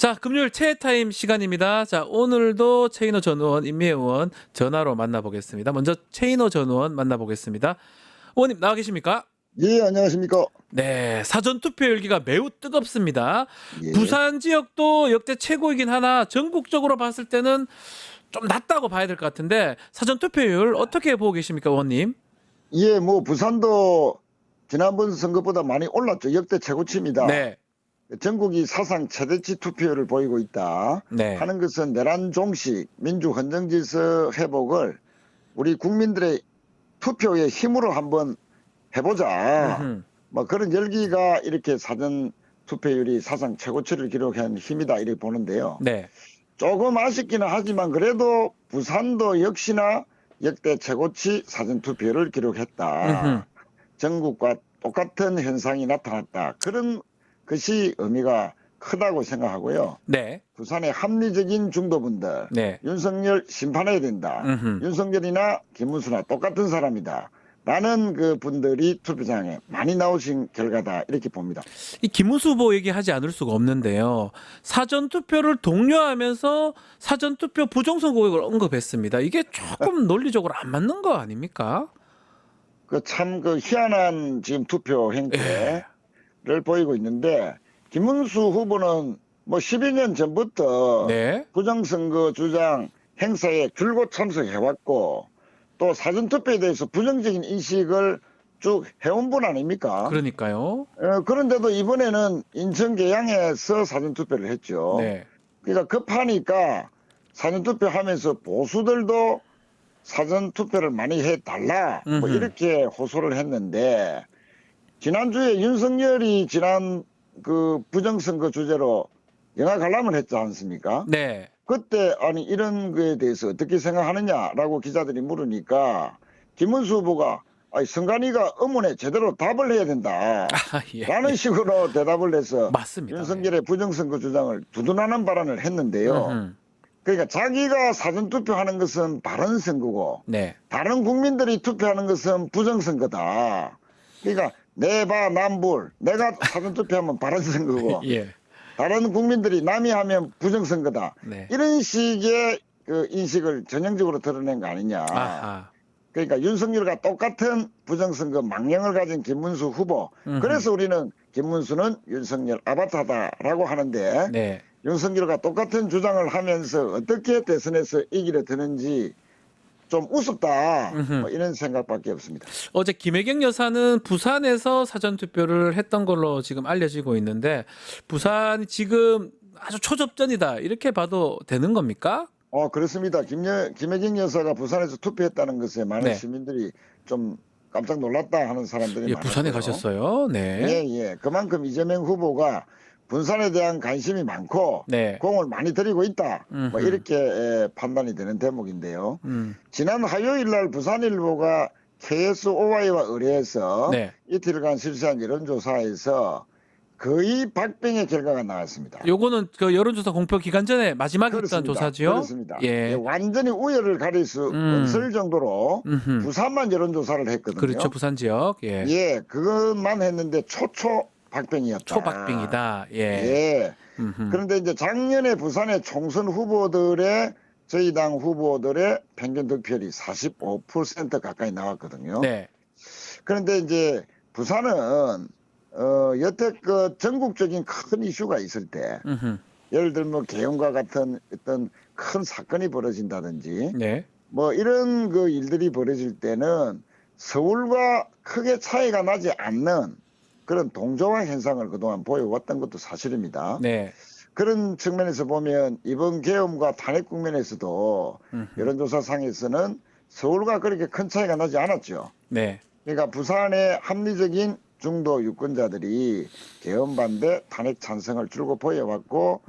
자, 금요일 최타임 시간입니다. 자, 오늘도 최인호 전 의원, 임미애 의원 전화로 만나보겠습니다. 먼저 최인호 전 의원 만나보겠습니다. 의원님 나와 계십니까? 예, 안녕하십니까. 네, 사전투표 열기가 매우 뜨겁습니다. 예. 부산 지역도 역대 최고이긴 하나 전국적으로 봤을 때는 좀 낮다고 봐야 될 것 같은데 사전투표율 어떻게 보고 계십니까, 의원님? 예, 뭐 부산도 지난번 선거보다 많이 올랐죠. 역대 최고치입니다. 네, 전국이 사상 최대치 투표율을 보이고 있다. 네. 하는 것은 내란 종식, 민주 헌정 질서 회복을 우리 국민들의 투표의 힘으로 한번 해보자. 음흠. 뭐 그런 열기가 이렇게 사전 투표율이 사상 최고치를 기록한 힘이다 이렇게 보는데요. 네, 조금 아쉽기는 하지만 그래도 부산도 역시나 역대 최고치 사전투표를 기록했다. 음흠. 전국과 똑같은 현상이 나타났다. 그런 것이 의미가 크다고 생각하고요. 네, 부산의 합리적인 중도분들, 네. 윤석열 심판해야 된다. 음흠. 윤석열이나 김문수나 똑같은 사람이다. 라는 그 분들이 투표장에 많이 나오신 결과다 이렇게 봅니다. 이 김문수 후보 얘기하지 않을 수가 없는데요. 사전투표를 독려하면서 사전투표 부정선거를 언급했습니다. 이게 조금 논리적으로 안 맞는 거 아닙니까? 그 참 그 희한한 지금 투표 행태를 보이고 있는데 김문수 후보는 뭐 12년 전부터 네. 부정선거 주장 행사에 줄곧 참석해왔고 또 사전투표에 대해서 부정적인 인식을 쭉 해온 분 아닙니까? 그러니까요. 그런데도 이번에는 인천 계양에서 사전투표를 했죠. 네. 그러니까 급하니까 사전투표하면서 보수들도 사전투표를 많이 해달라 뭐 음흠. 이렇게 호소를 했는데 지난주에 윤석열이 지난 그 부정선거 주제로 영화 관람을 했지 않습니까? 네. 그때 아니 이런 거에 대해서 어떻게 생각하느냐라고 기자들이 물으니까 김문수 후보가 아니 선관위가 의문에 제대로 답을 해야 된다 아, 예. 라는 식으로 대답을 해서 맞습니다. 윤석열의 부정선거 주장을 두둔하는 발언을 했는데요. 음흠. 그러니까 자기가 사전투표하는 것은 바른 선거고 네. 다른 국민들이 투표하는 것은 부정선거다. 그러니까 내봐 남불 내가 사전투표하면 바른 선거고 예. 다른 국민들이 남이 하면 부정선거다. 네. 이런 식의 그 인식을 전형적으로 드러낸 거 아니냐. 아하. 그러니까 윤석열과 똑같은 부정선거 망령을 가진 김문수 후보. 음흠. 그래서 우리는 김문수는 윤석열 아바타다라고 하는데 네. 윤석열과 똑같은 주장을 하면서 어떻게 대선에서 이기려 드는지 좀 우습다. 음흠. 뭐 이런 생각밖에 없습니다. 어제 김혜경 여사는 부산에서 사전투표를 했던 걸로 지금 알려지고 있는데 부산이 지금 아주 초접전이다 이렇게 봐도 되는 겁니까? 그렇습니다. 김혜경 여사가 부산에서 투표했다는 것에 많은 네. 시민들이 좀 깜짝 놀랐다 하는 사람들이 예, 많아요. 부산에 가셨어요. 네. 예. 그만큼 이재명 후보가 분산에 대한 관심이 많고 네. 공을 많이 들이고 있다. 뭐 음흠. 이렇게 판단이 되는 대목인데요. 음. 지난 화요일 날 부산일보가 KSOY와 의뢰해서 네. 이틀간 실시한 여론조사에서 거의 박빙의 결과가 나왔습니다. 요거는 그 여론조사 공표 기간 전에 마지막 했던 조사지요? 그렇습니다. 예. 완전히 우열을 가릴 수 없을 정도로 음흠. 부산만 여론조사를 했거든요. 그렇죠. 부산 지역. 예. 예, 그것만 했는데 초초 박빙이었다. 초박빙이다. 예. 예. 음흠. 그런데 이제 작년에 부산의 총선 후보들의 저희 당 후보들의 평균 득표율이 45% 가까이 나왔거든요. 네. 그런데 이제 부산은 여태껏 전국적인 큰 이슈가 있을 때 음흠. 예를 들면 개헌과 같은 어떤 큰 사건이 벌어진다든지 네. 뭐 이런 그 일들이 벌어질 때는 서울과 크게 차이가 나지 않는 그런 동조화 현상을 그동안 보여왔던 것도 사실입니다. 네. 그런 측면에서 보면 이번 계엄과 탄핵 국면에서도 음흠. 여론조사상에서는 서울과 그렇게 큰 차이가 나지 않았죠. 네. 그러니까 부산의 합리적인 중도 유권자들이 계엄 반대 탄핵 찬성을 줄곧 보여왔고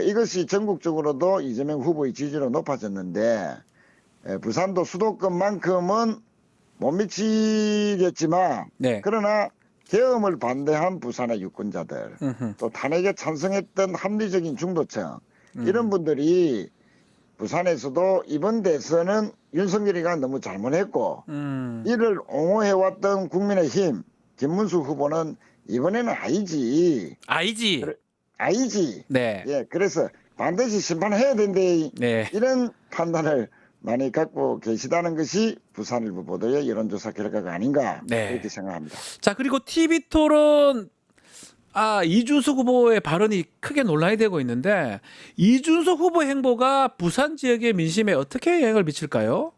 이것이 전국적으로도 이재명 후보의 지지로 높아졌는데 부산도 수도권만큼은 못 미치겠지만 네. 그러나 계엄을 반대한 부산의 유권자들 음흠. 또 탄핵에 찬성했던 합리적인 중도층 이런 분들이 부산에서도 이번 대선은 윤석열이가 너무 잘못했고 이를 옹호해왔던 국민의힘 김문수 후보는 이번에는 아니지. 아이지. 아니지. 네. 예, 그래서 반드시 심판해야 된대. 네. 이런 판단을 많이 갖고 계시다는 것이 부산일보 보도의 여론조사 결과가 아닌가 네. 이렇게 생각합니다. 자, 그리고 TV 토론 이준석 후보의 발언이 크게 논란이 되고 있는데 이준석 후보 행보가 부산 지역의 민심에 어떻게 영향을 미칠까요?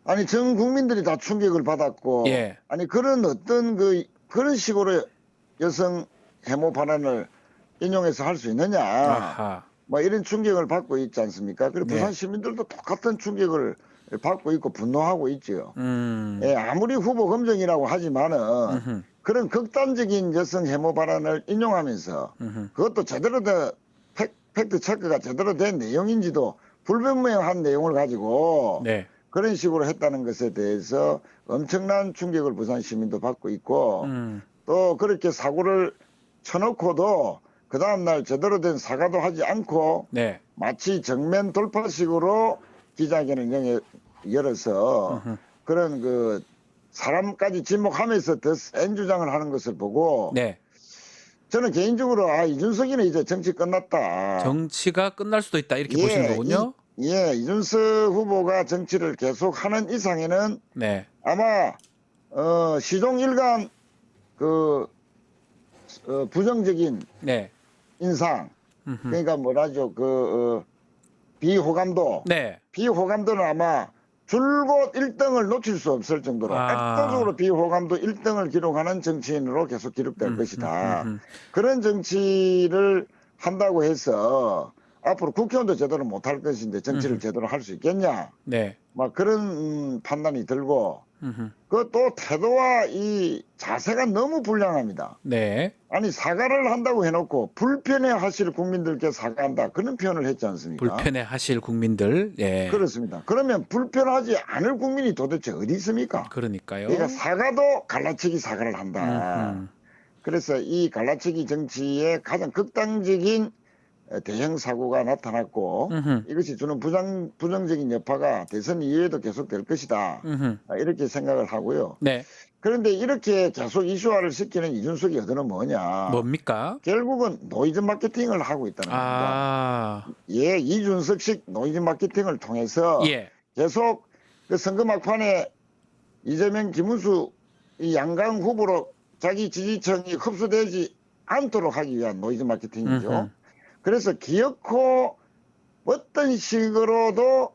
아니 전 국민들이 다 충격을 받았고 예. 아니 그런 어떤 그런 식으로 여성 해모 발언을 인용해서 할 수 있느냐 아하. 뭐 이런 충격을 받고 있지 않습니까? 그리고 네. 부산 시민들도 똑같은 충격을 받고 있고 분노하고 있죠. 음. 예, 아무리 후보 검증이라고 하지만은 음흠. 그런 극단적인 여성 해모 발언을 인용하면서 음흠. 그것도 제대로 된 팩트 체크가 제대로 된 내용인지도 불분명한 내용을 가지고 네. 그런 식으로 했다는 것에 대해서 엄청난 충격을 부산 시민도 받고 있고 또 그렇게 사고를 쳐놓고도 그 다음날 제대로 된 사과도 하지 않고 네. 마치 정면 돌파식으로 기자회견을 열어서 그런 사람까지 지목하면서 더 센 주장을 하는 것을 보고 네. 저는 개인적으로 이준석이는 이제 정치 끝났다. 정치가 끝날 수도 있다 이렇게 보시는 거군요. 이준석 후보가 정치를 계속하는 이상에는 네. 아마 시종 일관 부정적인 네. 인상 음흠. 그러니까 뭐라죠 비호감도 네. 비호감도는 아마 줄곧 1등을 놓칠 수 없을 정도로 압도적으로 비호감도 1등을 기록하는 정치인으로 계속 기록될 것이다. 그런 정치를 한다고 해서 앞으로 국회의원도 제대로 못할 것인데 정치를 제대로 할 수 있겠냐? 네. 막 그런 판단이 들고 음흠. 그또 태도와 이 자세가 너무 불량합니다. 네. 아니 사과를 한다고 해놓고 불편해하실 국민들께 사과한다 그런 표현을 했지 않습니까? 불편해하실 국민들. 예. 그렇습니다. 그러면 불편하지 않을 국민이 도대체 어디 있습니까? 그러니까요. 그러니까 사과도 갈라치기 사과를 한다. 그래서 이 갈라치기 정치의 가장 극단적인 대형 사고가 나타났고 이것이 주는 부정적인 여파가 대선 이후에도 계속될 것이다. 이렇게 생각을 하고요. 네. 그런데 이렇게 계속 이슈화를 시키는 이준석이 얻는 뭐냐? 뭡니까? 결국은 노이즈 마케팅을 하고 있다는 겁니다. 예, 이준석식 노이즈 마케팅을 통해서 예. 계속 그 선거 막판에 이재명, 김문수 이 양강 후보로 자기 지지층이 흡수되지 않도록 하기 위한 노이즈 마케팅이죠. 그래서 기어코 어떤 식으로도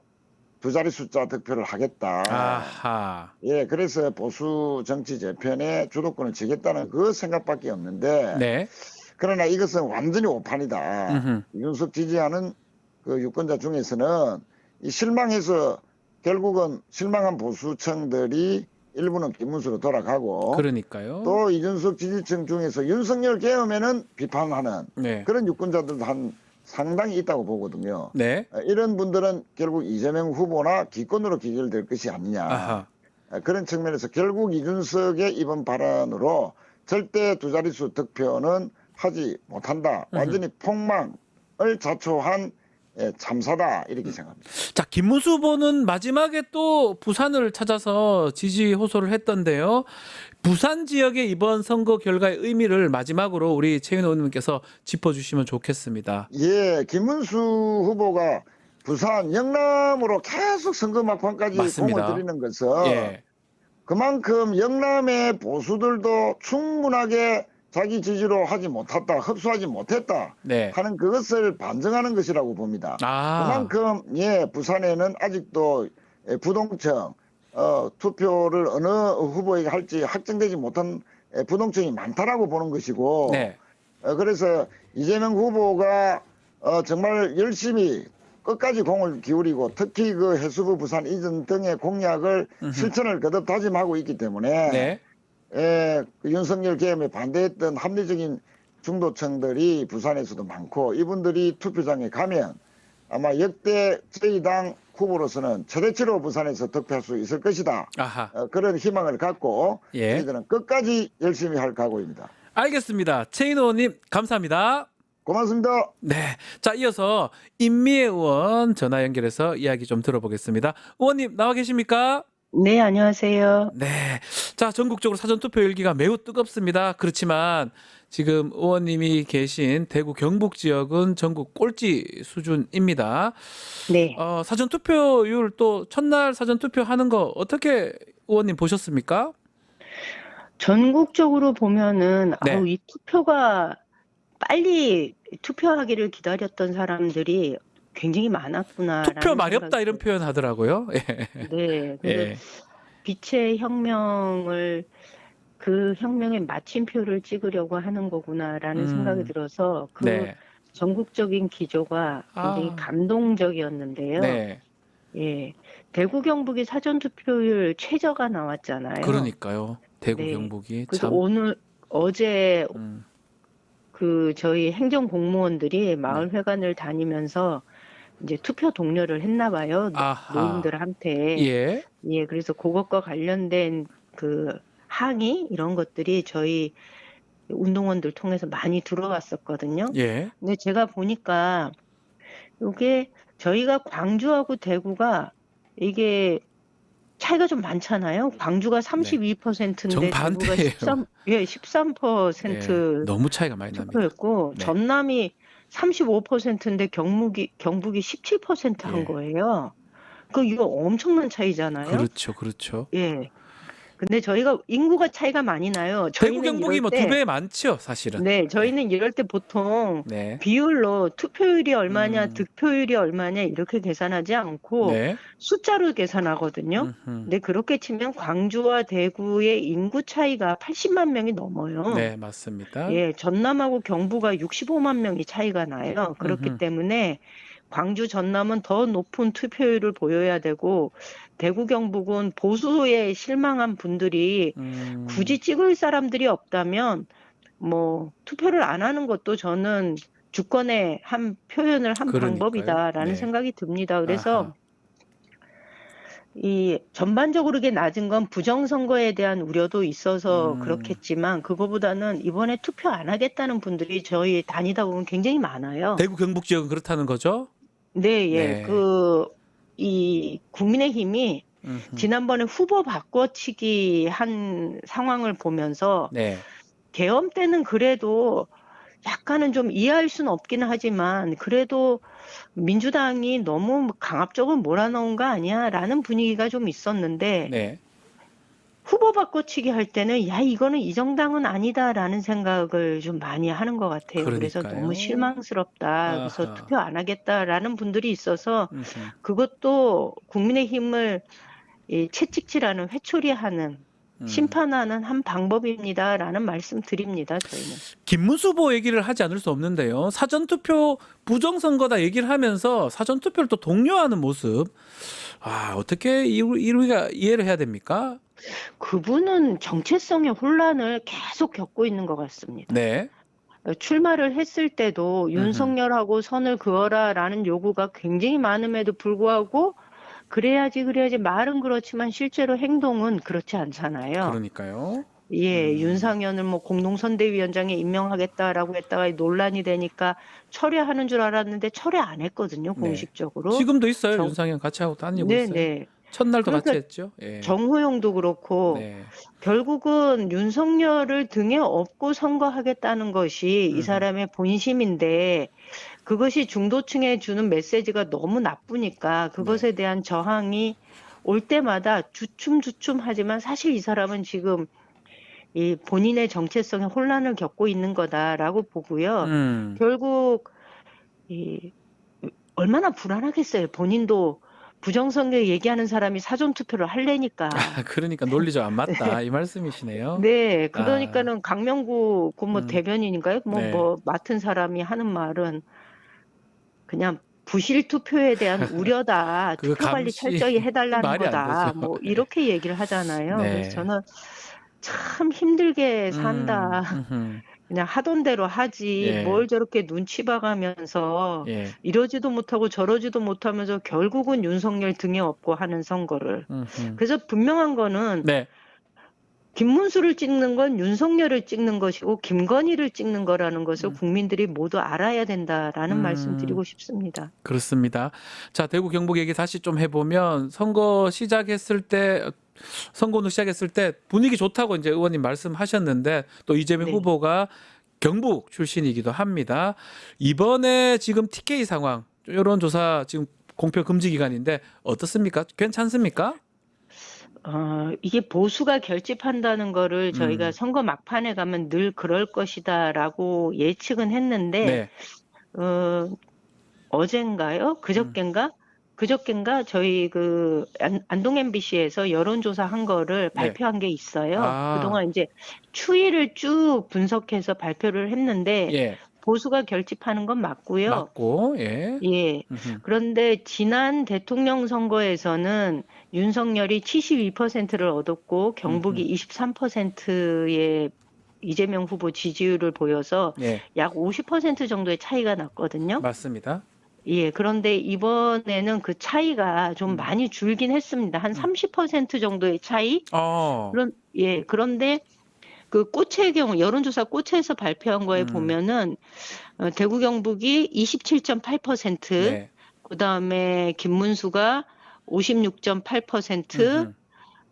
두 자리 숫자 득표를 하겠다. 아하. 예, 그래서 보수 정치 재편에 주도권을 쥐겠다는 그 생각밖에 없는데. 네. 그러나 이것은 완전히 오판이다. 이준석 지지하는 그 유권자 중에서는 이 실망해서 결국은 실망한 보수층들이 일부는 김문수로 돌아가고. 그러니까요. 또 이준석 지지층 중에서 윤석열 계엄에는 비판하는 네. 그런 유권자들도 상당히 있다고 보거든요. 네. 이런 분들은 결국 이재명 후보나 기권으로 기결될 것이 아니냐. 아하. 그런 측면에서 결국 이준석의 이번 발언으로 절대 두 자릿수 득표는 하지 못한다. 완전히 폭망을 자초한 참사다 이렇게 생각합니다. 자, 김문수 후보는 마지막에 또 부산을 찾아서 지지 호소를 했던데요. 부산 지역의 이번 선거 결과의 의미를 마지막으로 우리 최윤 의원님께서 짚어주시면 좋겠습니다. 예, 김문수 후보가 부산 영남으로 계속 선거 막판까지 맞습니다. 공을 들이는 것은 예. 그만큼 영남의 보수들도 충분하게 자기 지지로 하지 못했다, 흡수하지 못했다 네. 하는 그것을 반증하는 것이라고 봅니다. 그만큼 부산에는 아직도 부동층 투표를 어느 후보에게 할지 확정되지 못한 부동층이 많다라고 보는 것이고 네. 그래서 이재명 후보가 정말 열심히 끝까지 공을 기울이고 특히 그 해수부 부산 이전 등의 공약을 실천을 거듭 다짐하고 있기 때문에 네. 그 윤석열 계엄에 반대했던 합리적인 중도층들이 부산에서도 많고 이분들이 투표장에 가면 아마 역대 제2당 후보로서는 최대치로 부산에서 득표할 수 있을 것이다. 아하. 그런 희망을 갖고 예. 저희들은 끝까지 열심히 할 각오입니다. 알겠습니다. 최인 의원님 감사합니다. 고맙습니다. 네. 자, 이어서 임미애 의원 전화 연결해서 이야기 좀 들어보겠습니다. 의원님 나와 계십니까? 네, 안녕하세요. 네. 자, 전국적으로 사전투표 열기가 매우 뜨겁습니다. 그렇지만 지금 의원님이 계신 대구 경북 지역은 전국 꼴찌 수준입니다. 네. 사전 투표율 또 첫날 사전 투표하는 거 어떻게 의원님 보셨습니까? 전국적으로 보면은 네. 이 투표가 빨리 투표하기를 기다렸던 사람들이 굉장히 많았구나라는 투표 마렵다 생각이 이런 표현 하더라고요. 예. 네. 그래서 예. 빛의 혁명을 그 혁명의 마침표를 찍으려고 하는 거구나라는 생각이 들어서 그 네. 전국적인 기조가 굉장히 아. 감동적이었는데요. 네. 예. 대구 경북이 사전 투표율 최저가 나왔잖아요. 그러니까요. 대구 네. 경북이 그래서 참. 어제 음. 그 저희 행정 공무원들이 마을 회관을 다니면서 이제 투표 독려를 했나 봐요. 아하. 노인들한테. 예. 예, 그래서 그것과 관련된 그 항의 이런 것들이 저희 운동원들 통해서 많이 들어왔었거든요. 예. 근데 제가 보니까 이게 저희가 광주하고 대구가 이게 차이가 좀 많잖아요. 광주가 32%인데 대구가 정반대예요. 13% 너무 차이가 많이 납니다. 투표했고 네. 전남이 35%인데 경북이 17%한 예. 거예요. 이거 엄청난 차이잖아요. 그렇죠. 그렇죠. 예. 근데 저희가 인구가 차이가 많이 나요. 대구 저희는 경북이 이럴 뭐 때 2배 많죠, 사실은. 네, 저희는 이럴 때 보통 네. 비율로 투표율이 얼마냐, 음. 득표율이 얼마냐 이렇게 계산하지 않고 네. 숫자로 계산하거든요. 음흠. 근데 그렇게 치면 광주와 대구의 인구 차이가 80만 명이 넘어요. 네, 맞습니다. 예, 전남하고 경부가 65만 명이 차이가 나요. 그렇기 음흠. 때문에 광주, 전남은 더 높은 투표율을 보여야 되고 대구, 경북은 보수에 실망한 분들이 굳이 찍을 사람들이 없다면 뭐 투표를 안 하는 것도 저는 주권의 한 표현을 한 그러니까요. 방법이다라는 네. 생각이 듭니다. 그래서 아하. 이 전반적으로 이게 낮은 건 부정선거에 대한 우려도 있어서 그렇겠지만 그거보다는 이번에 투표 안 하겠다는 분들이 저희 다니다 보면 굉장히 많아요. 대구 경북 지역은 그렇다는 거죠? 네, 예. 네. 이 국민의힘이 음흠. 지난번에 후보 바꿔치기 한 상황을 보면서 네. 계엄 때는 그래도 약간은 좀 이해할 수는 없기는 하지만 그래도 민주당이 너무 강압적으로 몰아넣은 거 아니야라는 분위기가 좀 있었는데 네. 후보 바꿔치기 할 때는 야 이거는 이 정당은 아니다라는 생각을 좀 많이 하는 것 같아요. 그래서 그러니까요. 너무 실망스럽다. 그래서 아하. 투표 안 하겠다라는 분들이 있어서 음흠. 그것도 국민의힘을 이 채찍질하는 회초리하는 심판하는 한 방법입니다라는 말씀 드립니다. 저희는. 김문수 후보 얘기를 하지 않을 수 없는데요. 사전투표 부정선거다 얘기를 하면서 사전투표를 또 독려하는 모습. 어떻게 우리가 이해를 해야 됩니까? 그분은 정체성의 혼란을 계속 겪고 있는 것 같습니다. 네. 출마를 했을 때도 윤석열하고 선을 그어라라는 요구가 굉장히 많음에도 불구하고 그래야지 말은 그렇지만 실제로 행동은 그렇지 않잖아요. 그러니까요. 예, 윤상현을 뭐 공동선대위원장에 임명하겠다라고 했다가 논란이 되니까 철회하는 줄 알았는데 철회 안 했거든요, 네. 공식적으로. 지금도 있어요. 윤상현 같이 하고 다니고 있어요. 네. 첫날도 그러니까 같이 했죠. 예. 정호영도 그렇고 네. 결국은 윤석열을 등에 업고 선거하겠다는 것이 이 사람의 본심인데 그것이 중도층에 주는 메시지가 너무 나쁘니까 그것에 대한 저항이 올 때마다 주춤주춤하지만 사실 이 사람은 지금 이 본인의 정체성에 혼란을 겪고 있는 거다라고 보고요. 결국 얼마나 불안하겠어요. 본인도 부정선거 얘기하는 사람이 사전투표를 하려니까. 그러니까 논리적 안 맞다 이 말씀이시네요. 네, 그러니까는 강명구 대변인인가요? 네. 맡은 사람이 하는 말은 그냥 부실 투표에 대한 우려다. 그거 투표 관리 감시 철저히 해달라는 말이 안 거다. 되죠. 뭐 네. 이렇게 얘기를 하잖아요. 네. 그래서 저는 참 힘들게 산다. 그냥 하던 대로 하지. 예. 뭘 저렇게 눈치 봐가면서 예. 이러지도 못하고 저러지도 못하면서 결국은 윤석열 등에 업고 하는 선거를. 그래서 분명한 거는 네. 김문수를 찍는 건 윤석열을 찍는 것이고 김건희를 찍는 거라는 것을 국민들이 모두 알아야 된다라는 말씀 드리고 싶습니다. 그렇습니다. 자, 대구 경북 얘기 다시 좀 해보면 선거운동 시작했을 때 분위기 좋다고 이제 의원님 말씀하셨는데 또 이재명 네. 후보가 경북 출신이기도 합니다. 이번에 지금 TK 상황 여론조사 지금 공표 금지 기간인데 어떻습니까? 괜찮습니까? 이게 보수가 결집한다는 거를 저희가 선거 막판에 가면 늘 그럴 것이다라고 예측은 했는데, 네. 어젠가요? 그저껜가 저희 안동 MBC에서 여론조사 한 거를 네. 발표한 게 있어요. 아. 그동안 이제 추이를 쭉 분석해서 발표를 했는데, 예. 보수가 결집하는 건 맞고요. 맞고 예. 예. 음흠. 그런데 지난 대통령 선거에서는 윤석열이 72%를 얻었고 경북이 23%의 이재명 후보 지지율을 보여서 예. 약 50% 정도의 차이가 났거든요. 맞습니다. 예. 그런데 이번에는 그 차이가 좀 많이 줄긴 했습니다. 한 30% 정도의 차이? 그런데 그 꽃의 경우 여론조사 꽃에서 발표한 거에 보면은 대구 경북이 27.8%, 네. 그다음에 김문수가 56.8%,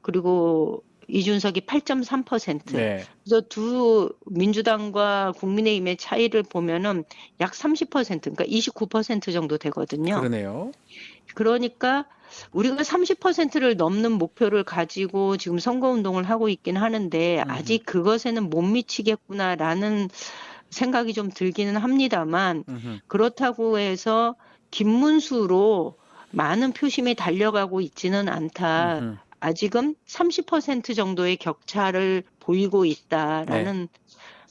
그리고 이준석이 8.3%. 네. 그래서 두 민주당과 국민의힘의 차이를 보면은 약 30%, 그러니까 29% 정도 되거든요. 그러네요. 그러니까 우리가 30%를 넘는 목표를 가지고 지금 선거운동을 하고 있긴 하는데 아직 그것에는 못 미치겠구나라는 생각이 좀 들기는 합니다만, 그렇다고 해서 김문수로 많은 표심이 달려가고 있지는 않다. 아직은 30% 정도의 격차를 보이고 있다라는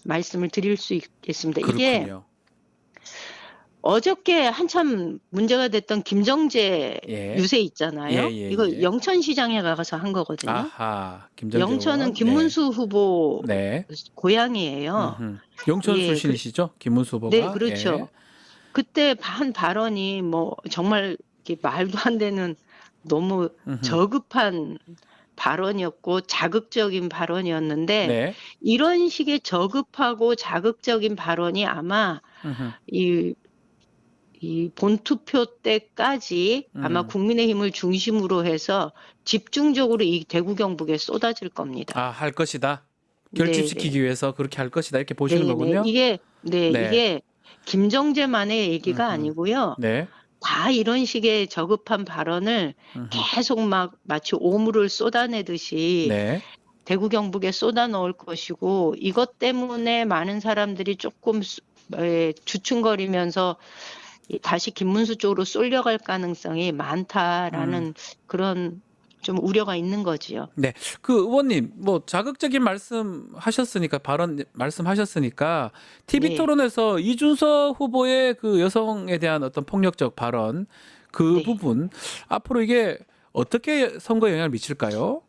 말씀을 드릴 수 있겠습니다. 이게 그렇군요. 어저께 한참 문제가 됐던 김정재 예. 유세 있잖아요. 예. 이거 영천시장에 가서 한 거거든요. 아하. 김정재 영천은 의원. 김문수 후보 네. 고향이에요. 영천 예, 출신이시죠? 김문수 후보가. 네, 그렇죠. 그때 한 발언이 뭐 정말 이렇게 말도 안 되는 너무 저급한 발언이었고 자극적인 발언이었는데, 네. 이런 식의 저급하고 자극적인 발언이 아마 이 본투표 때까지 아마 국민의힘을 중심으로 해서 집중적으로 이 대구 경북에 쏟아질 겁니다. 아, 할 것이다. 결집시키기 위해서 그렇게 할 것이다. 이렇게 보시는 거군요. 이게 김정재만의 얘기가 아니고요. 네. 다 이런 식의 저급한 발언을 계속 막 마치 오물을 쏟아내듯이 네. 대구 경북에 쏟아 넣을 것이고, 이것 때문에 많은 사람들이 조금 주춤거리면서 다시 김문수 쪽으로 쏠려갈 가능성이 많다라는 그런 좀 우려가 있는 거지요. 네. 그 의원님, 뭐 자극적인 말씀하셨으니까 발언 말씀하셨으니까 TV 네. 토론에서 이준석 후보의 그 여성에 대한 어떤 폭력적 발언 그 네. 부분 앞으로 이게 어떻게 선거에 영향을 미칠까요?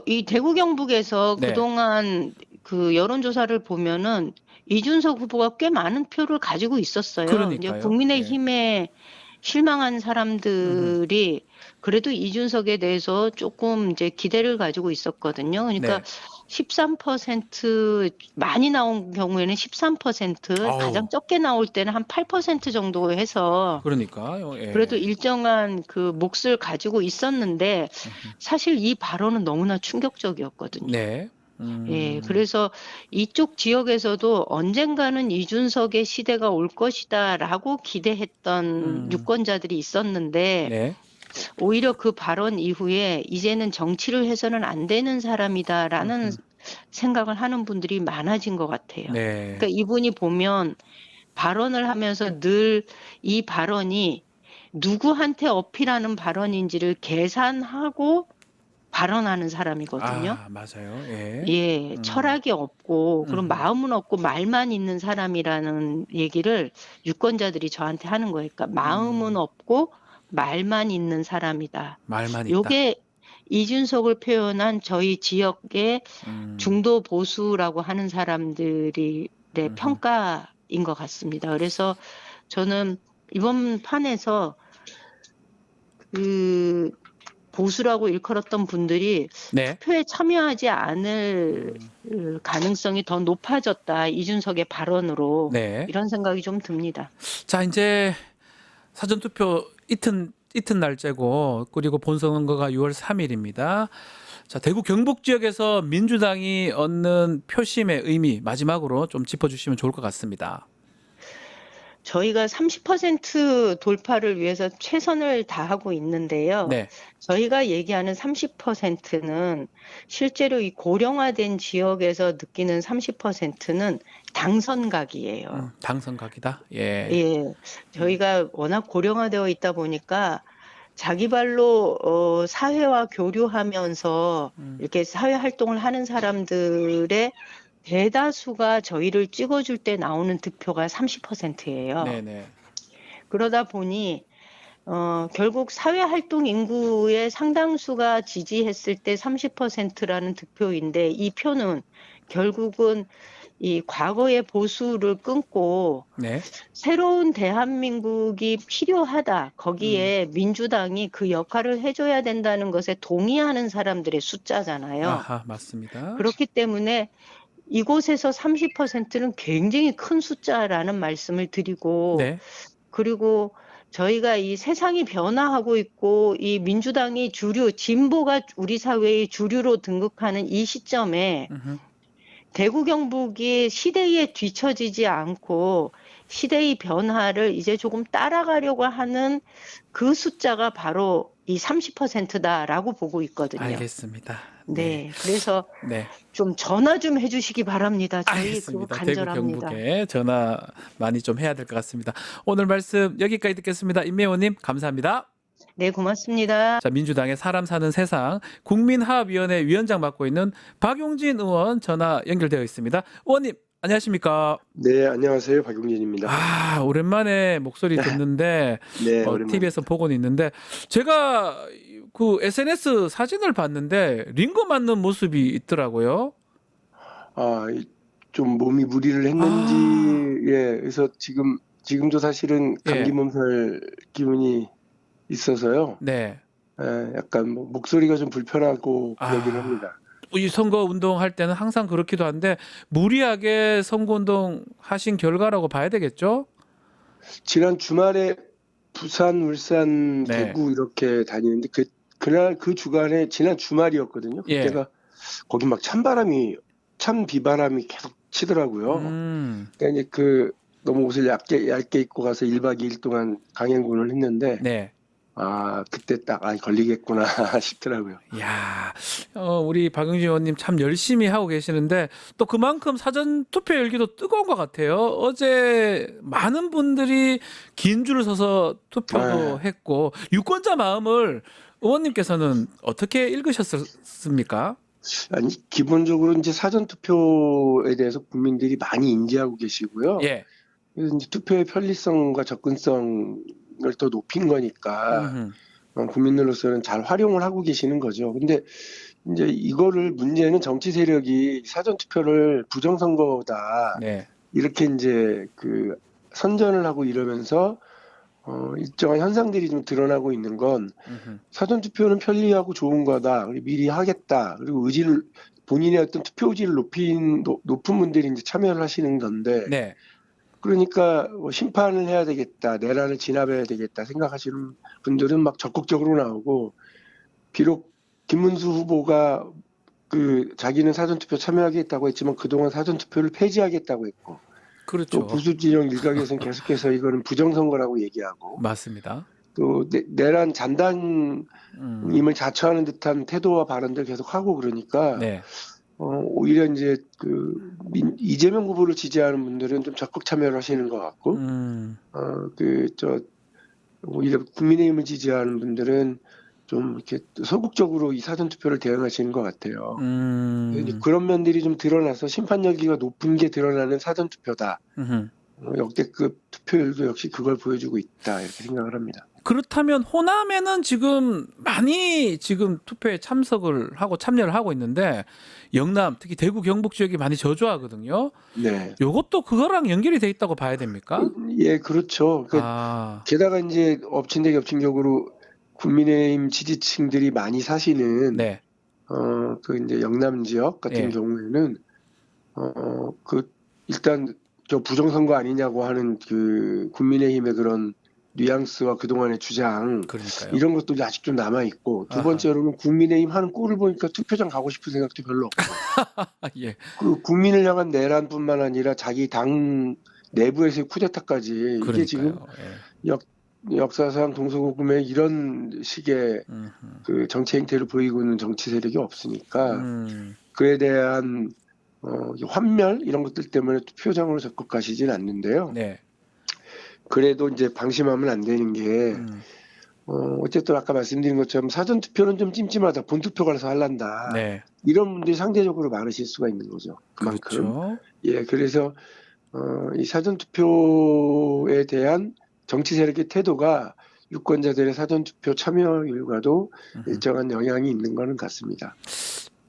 이 대구 경북에서 네. 그동안 그 여론조사를 보면은 이준석 후보가 꽤 많은 표를 가지고 있었어요. 그러니까요. 이제 국민의힘에 실망한 사람들이 그래도 이준석에 대해서 조금 이제 기대를 가지고 있었거든요. 그러니까 네. 13% 많이 나온 경우에는 13%, 아우. 가장 적게 나올 때는 한 8% 정도 해서 그러니까요. 예. 그래도 일정한 그 몫을 가지고 있었는데, 사실 이 발언은 너무나 충격적이었거든요. 네. 예, 그래서 이쪽 지역에서도 언젠가는 이준석의 시대가 올 것이다라고 기대했던 유권자들이 있었는데, 네. 오히려 그 발언 이후에 이제는 정치를 해서는 안 되는 사람이다라는 생각을 하는 분들이 많아진 것 같아요. 네. 그러니까 이분이 보면 발언을 하면서 늘 이 발언이 누구한테 어필하는 발언인지를 계산하고 발언하는 사람이거든요. 아, 맞아요. 예. 예, 철학이 없고 그런 마음은 없고 말만 있는 사람이라는 얘기를 유권자들이 저한테 하는 거예요. 그러니까 마음은 없고 말만 있는 사람이다. 말만 있다. 요게 이준석을 표현한 저희 지역의 중도 보수라고 하는 사람들이 평가인 것 같습니다. 그래서 저는 이번 판에서 그 보수라고 일컬었던 분들이 네. 투표에 참여하지 않을 가능성이 더 높아졌다. 이준석의 발언으로. 네. 이런 생각이 좀 듭니다. 자, 이제 사전투표 이튿날째고 그리고 본선거가 6월 3일입니다. 자, 대구 경북 지역에서 민주당이 얻는 표심의 의미 마지막으로 좀 짚어주시면 좋을 것 같습니다. 저희가 30% 돌파를 위해서 최선을 다하고 있는데요. 네, 저희가 얘기하는 30%는 실제로 이 고령화된 지역에서 느끼는 30%는 당선각이에요. 당선각이다. 예. 예, 저희가 워낙 고령화되어 있다 보니까 자기 발로 사회와 교류하면서 이렇게 사회 활동을 하는 사람들의 대다수가 저희를 찍어줄 때 나오는 득표가 30%예요. 네네. 그러다 보니 결국 사회 활동 인구의 상당수가 지지했을 때 30%라는 득표인데 이 표는 결국은 이 과거의 보수를 끊고 네. 새로운 대한민국이 필요하다. 거기에 민주당이 그 역할을 해줘야 된다는 것에 동의하는 사람들의 숫자잖아요. 아하, 맞습니다. 그렇기 때문에 이곳에서 30%는 굉장히 큰 숫자라는 말씀을 드리고, 네. 그리고 저희가 이 세상이 변화하고 있고 이 민주당이 주류, 진보가 우리 사회의 주류로 등극하는 이 시점에 음흠. 대구 경북이 시대에 뒤처지지 않고 시대의 변화를 이제 조금 따라가려고 하는 그 숫자가 바로 이 30%다라고 보고 있거든요. 알겠습니다. 네, 그래서 네. 좀 전화 좀 해주시기 바랍니다. 저희 그거 알겠습니다. 대구 간절합니다. 경북에 전화 많이 좀 해야 될 것 같습니다. 오늘 말씀 여기까지 듣겠습니다. 임명호님 감사합니다. 네, 고맙습니다. 자, 민주당의 사람 사는 세상 국민화합위원회 위원장 맡고 있는 박용진 의원 전화 연결되어 있습니다. 의원님 안녕하십니까? 네, 안녕하세요. 박용진입니다. 아, 오랜만에 목소리 듣는데 네, 오랜만에. TV에서 보고는 있는데 제가 그 SNS 사진을 봤는데 링거 맞는 모습이 있더라고요. 아, 좀 몸이 무리를 했는지, 예, 그래서 지금도 사실은 감기 예. 몸살 기운이 있어서요. 네. 예, 약간 뭐 목소리가 좀 불편하고 그러긴 합니다. 이 선거 운동할 때는 항상 그렇기도 한데 무리하게 선거 운동 하신 결과라고 봐야 되겠죠? 지난 주말에 부산, 울산, 네. 대구 이렇게 다니는데 그날 그 주간에 지난 주말이었거든요. 예. 그때가 거기 막 찬 비바람이 계속 치더라고요. 그러니까 이제 너무 옷을 얇게 입고 가서 1박 2일 동안 강행군을 했는데, 네. 그때 딱, 걸리겠구나 싶더라고요. 야, 우리 박용진 의원님 참 열심히 하고 계시는데 또 그만큼 사전 투표 열기도 뜨거운 것 같아요. 어제 많은 분들이 긴 줄을 서서 투표도 했고 유권자 마음을 의원님께서는 어떻게 읽으셨습니까? 아니, 기본적으로 이제 사전투표에 대해서 국민들이 많이 인지하고 계시고요. 예. 그래서 이제 투표의 편리성과 접근성을 더 높인 거니까, 국민들로서는 잘 활용을 하고 계시는 거죠. 근데 이제 문제는 정치 세력이 사전투표를 부정선거다. 네. 이렇게 이제 선전을 하고 이러면서, 일정한 현상들이 좀 드러나고 있는 건 사전투표는 편리하고 좋은 거다. 그리고 미리 하겠다. 그리고 본인의 어떤 투표 의지를 높은 분들이 이제 참여를 하시는 건데, 네. 그러니까 뭐 심판을 해야 되겠다, 내란을 진압해야 되겠다 생각하시는 분들은 막 적극적으로 나오고, 비록 김문수 후보가 자기는 사전투표 참여하겠다고 했지만 그동안 사전투표를 폐지하겠다고 했고, 그렇죠. 또 보수 진영 일각에서는 계속해서 이거는 부정선거라고 얘기하고, 맞습니다. 또 내란 잔당임을 자처하는 듯한 태도와 발언들 계속하고 그러니까, 네. 오히려 이제 이재명 후보를 지지하는 분들은 좀 적극 참여를 하시는 것 같고, 오히려 국민의힘을 지지하는 분들은 좀 이렇게 소극적으로 이 사전투표를 대응하시는 것 같아요. 그런 면들이 좀 드러나서 심판열기가 높은 게 드러나는 사전투표다. 역대급 투표율도 역시 그걸 보여주고 있다. 이렇게 생각을 합니다. 그렇다면 호남에는 지금 많이 투표에 참석을 하고 참여를 하고 있는데 영남 특히 대구 경북 지역이 많이 저조하거든요. 네. 이것도 그거랑 연결이 돼 있다고 봐야 됩니까? 예, 그렇죠. 게다가 이제 엎친 데 겹친 격으로 국민의힘 지지층들이 많이 사시는 네. 이제 영남 지역 같은 예. 경우에는 일단 저 부정선거 아니냐고 하는 국민의힘의 그런 뉘앙스와 그동안의 주장 그러니까요. 이런 것도 아직 좀 남아 있고 두 아하. 번째로는 국민의힘 하는 꼴을 보니까 투표장 가고 싶은 생각도 별로 없고 예. 그 국민을 향한 내란뿐만 아니라 자기 당 내부에서의 쿠데타까지 이게 지금 그러니까요. 역사상 동서고금에 이런 식의 음흠. 그 정치 행태를 보이고 있는 정치 세력이 없으니까 음. 그에 대한 환멸 이런 것들 때문에 투표장으로 적극 가시진 않는데요. 네. 그래도 이제 방심하면 안 되는 게 음. 어쨌든 아까 말씀드린 것처럼 사전 투표는 좀 찜찜하다. 본투표 가서 할란다. 네. 이런 분들이 상대적으로 많으실 수가 있는 거죠. 그만큼. 그렇죠. 예, 그래서 이 사전 투표에 대한 정치 세력의 태도가 유권자들의 사전 투표 참여율과도 일정한 영향이 있는 거는 같습니다.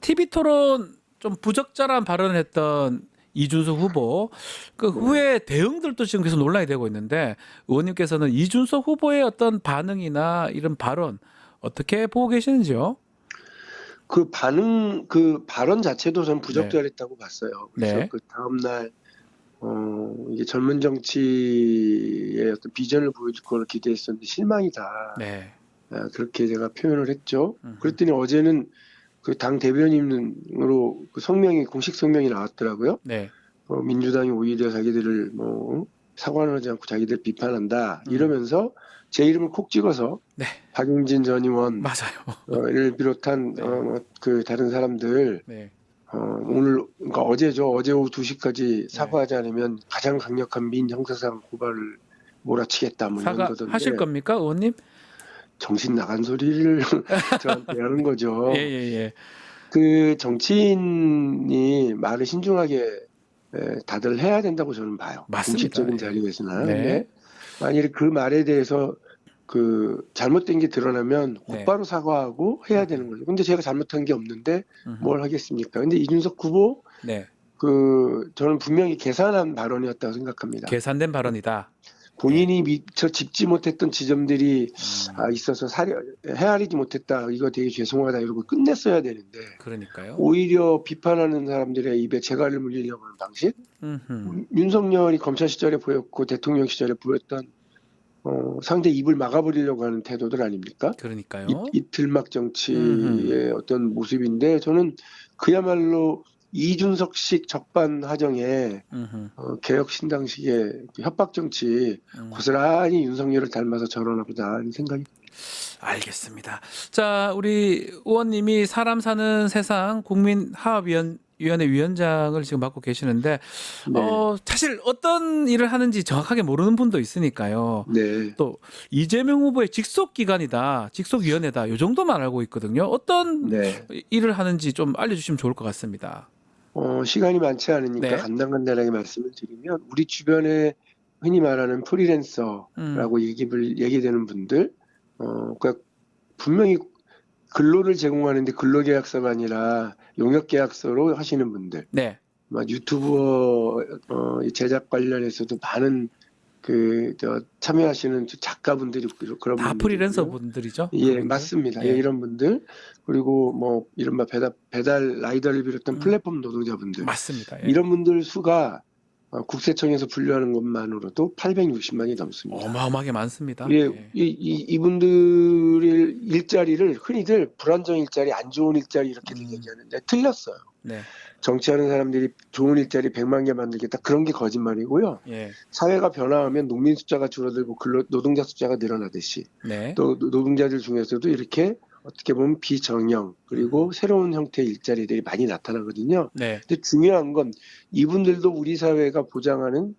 TV 토론 좀 부적절한 발언을 했던 이준석 후보 그 후에 대응들도 지금 계속 논란이 되고 있는데 의원님께서는 이준석 후보의 어떤 반응이나 이런 발언 어떻게 보고 계시는지요? 그 발언 자체도 전 부적절했다고 봤어요. 그래서 네. 그 다음날 이게 젊은 정치의 어떤 비전을 보여줄 걸 기대했었는데 실망이다. 네. 그렇게 제가 표현을 했죠. 그랬더니 어제는 그 당 대변인으로 그 공식 성명이 나왔더라고요. 네. 민주당이 오히려 자기들을 사과는 하지 않고 자기들 비판한다 이러면서 제 이름을 콕 찍어서 네. 박용진 전 의원을 비롯한 네. 그 다른 사람들 네. 오늘 그러니까 어제죠. 어제 오후 2시까지 사과하지 않으면 가장 강력한 민형사상 고발을 몰아치겠다 뭐 이런 사과 거던데 하실 겁니까, 의원님? 정신 나간 소리를 저한테 하는 거죠. 예. 그 정치인이 말을 신중하게 다들 해야 된다고 저는 봐요. 맞습니다. 공식적인 예. 자리에서나. 네. 근데 만일 그 말에 대해서 그 잘못된 게 드러나면 네. 곧바로 사과하고 해야 되는 거죠. 근데 제가 잘못한 게 없는데 뭘 하겠습니까? 근데 이준석 후보 네. 저는 분명히 계산한 발언이었다고 생각합니다. 계산된 발언이다. 본인이 미처 짚지 못했던 지점들이 있어서 헤아리지 못했다. 이거 되게 죄송하다 이러고 끝냈어야 되는데 그러니까요. 오히려 비판하는 사람들의 입에 재갈을 물리려고 하는 방식. 윤석열이 검찰 시절에 보였고 대통령 시절에 보였던 상대 입을 막아버리려고 하는 태도들 아닙니까? 그러니까요. 이틀막 정치의 어떤 모습인데 저는 그야말로 이준석식 적반하장의 개혁신당식의 협박 정치 고스란히 윤석열을 닮아서 저러나 보다 하는 생각이 알겠습니다. 자, 우리 의원님이 사람 사는 세상 국민화합위원회 위원장을 지금 맡고 계시는데 네. 사실 어떤 일을 하는지 정확하게 모르는 분도 있으니까요. 네. 또 이재명 후보의 직속 기관이다, 직속 위원회다, 이 정도만 알고 있거든요. 어떤 네. 일을 하는지 좀 알려주시면 좋을 것 같습니다. 시간이 많지 않으니까 네. 간단하게 말씀을 드리면 우리 주변에 흔히 말하는 프리랜서라고 얘기되는 분들, 그러니까 분명히 근로를 제공하는데 근로계약서가 아니라 용역계약서로 하시는 분들, 네. 유튜버 제작 관련해서도 많은 참여하시는 작가분들이 그런 다 분들이고요. 프리랜서 분들이죠? 예, 그분들? 맞습니다. 예. 예, 이런 분들 그리고 이른바 배달 라이더를 비롯한 플랫폼 노동자분들 맞습니다. 예. 이런 분들 수가 국세청에서 분류하는 것만으로도 860만이 넘습니다. 어마어마하게 많습니다. 예, 이분들의 일자리를 흔히들 불안정 일자리, 안 좋은 일자리 이렇게들 얘기하는데 틀렸어요. 네. 정치하는 사람들이 좋은 일자리 100만 개 만들겠다 그런 게 거짓말이고요. 예. 사회가 변화하면 농민 숫자가 줄어들고 노동자 숫자가 늘어나듯이 네. 또 노동자들 중에서도 이렇게 어떻게 보면 비정형 그리고 새로운 형태의 일자리들이 많이 나타나거든요. 네. 근데 중요한 건 이분들도 우리 사회가 보장하는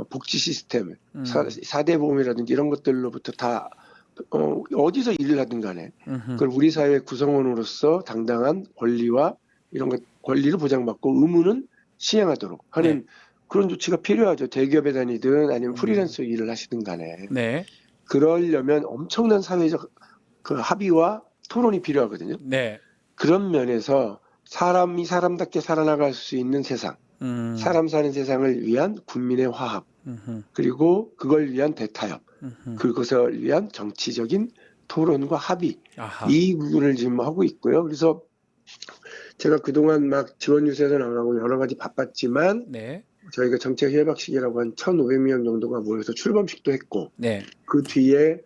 복지 시스템, 4대 보험이라든지 이런 것들로부터 다 어디서 일을 하든 간에 그걸 우리 사회의 구성원으로서 당당한 권리와 이런 것 권리를 보장받고 의무는 시행하도록 하는 그런 조치가 필요하죠. 대기업에 다니든 아니면 프리랜서 일을 하시든 간에. 네. 그러려면 엄청난 사회적 그 합의와 토론이 필요하거든요. 네. 그런 면에서 사람이 사람답게 살아나갈 수 있는 세상, 사람 사는 세상을 위한 국민의 화합, 그리고 그걸 위한 대타협, 그것을 위한 정치적인 토론과 합의, 아하. 이 부분을 지금 하고 있고요. 그래서 제가 그동안 막 지원 유세도 나가고 여러 가지 바빴지만 네. 저희가 정책 협약식이라고 한 1,500명 정도가 모여서 출범식도 했고 네. 그 뒤에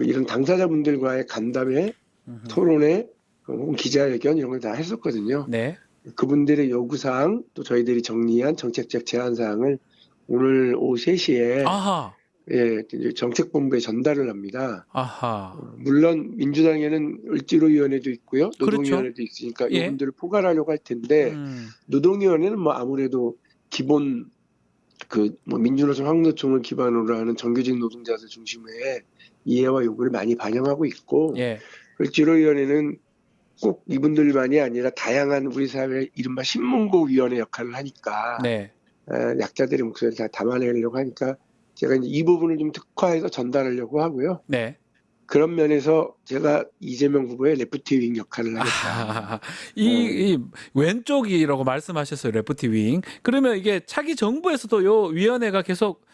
이런 당사자분들과의 간담회, 토론회, 혹은 기자회견 이런 걸 다 했었거든요. 네. 그분들의 요구사항 또 저희들이 정리한 정책적 제안사항을 오늘 오후 3시에 아하. 예, 이제 정책본부에 전달을 합니다. 아하. 물론 민주당에는 을지로위원회도 있고요, 노동위원회도 그렇죠. 있으니까 예. 이분들을 포괄하려고 할 텐데 노동위원회는 뭐 아무래도 기본 민주노총, 황노총을 기반으로 하는 정규직 노동자들 중심의 이해와 요구를 많이 반영하고 있고 예. 을지로위원회는 꼭 이분들만이 아니라 다양한 우리 사회의 이른바 신문고위원회 역할을 하니까 네. 약자들의 목소리를 다 담아내려고 하니까 제가 이제 이 부분을 좀 특화해서 전달하려고 하고요. 네. 그런 면에서 제가 이재명 후보의 레프트 윙 역할을 하겠다. 아하. 이 왼쪽이라고 말씀하셨어요. 레프트 윙. 그러면 이게 차기 정부에서도 요 위원회가 계속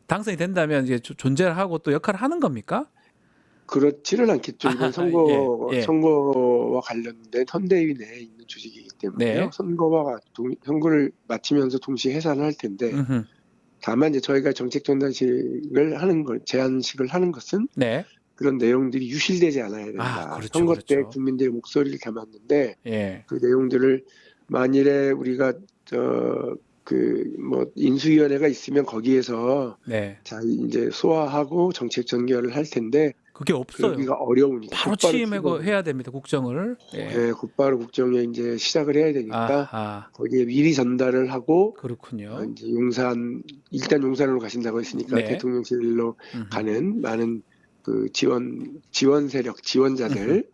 당선이 된다면 이제 존재를 하고 또 역할을 하는 겁니까? 그렇지는 않겠죠. 이번 선거와 관련된 선대위 내에 있는 조직이기 때문에요. 네. 선거를 마치면서 동시에 해산을 할 텐데 다만 이제 저희가 정책 전단식을 제안식을 하는 것은 네. 그런 내용들이 유실되지 않아야 된다. 그렇죠, 선거 때 그렇죠. 국민들의 목소리를 담았는데 예. 그 내용들을 만일에 우리가 인수위원회가 있으면 거기에서 네. 잘 이제 소화하고 정책 전결을 할 텐데 그게 없어요. 그러기가 어려우니까 바로 취임하고 해야 됩니다. 국정을. 예. 네, 곧바로 국정에 이제 시작을 해야 되니까 아하. 거기에 미리 전달을 하고 그렇군요. 이제 일단 용산으로 가신다고 했으니까 네. 대통령실로 가는 많은 그 지원 세력, 지원자들,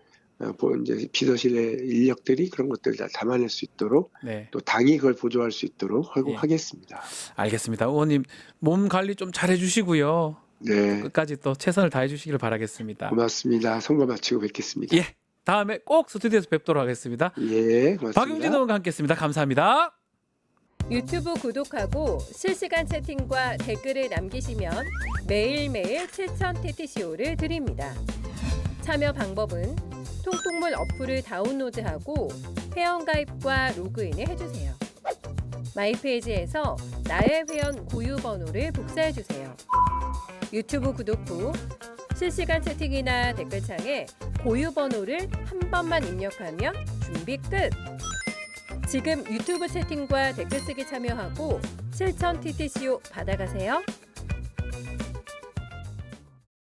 이제 비서실의 인력들이 그런 것들을 다 담아낼 수 있도록 네. 또 당이 그걸 보조할 수 있도록 예. 하겠습니다. 알겠습니다. 의원님 몸 관리 좀 잘 해주시고요. 네, 끝까지 또 최선을 다해 주시길 바라겠습니다. 고맙습니다. 선거 마치고 뵙겠습니다. 예. 다음에 꼭 스튜디오에서 뵙도록 하겠습니다. 예, 고맙습니다. 박용진 의원과 함께했습니다. 감사합니다. 유튜브 구독하고 실시간 채팅과 댓글을 남기시면 매일매일 7,000TTCO를 드립니다. 참여 방법은 통통물 어플을 다운로드하고 회원가입과 로그인을 해주세요. 마이페이지에서 나의 회원 고유 번호를 복사해주세요. 유튜브 구독 후 실시간 채팅이나 댓글창에 고유 번호를 한 번만 입력하면 준비 끝! 지금 유튜브 채팅과 댓글 쓰기 참여하고 실천 TTCO 받아가세요.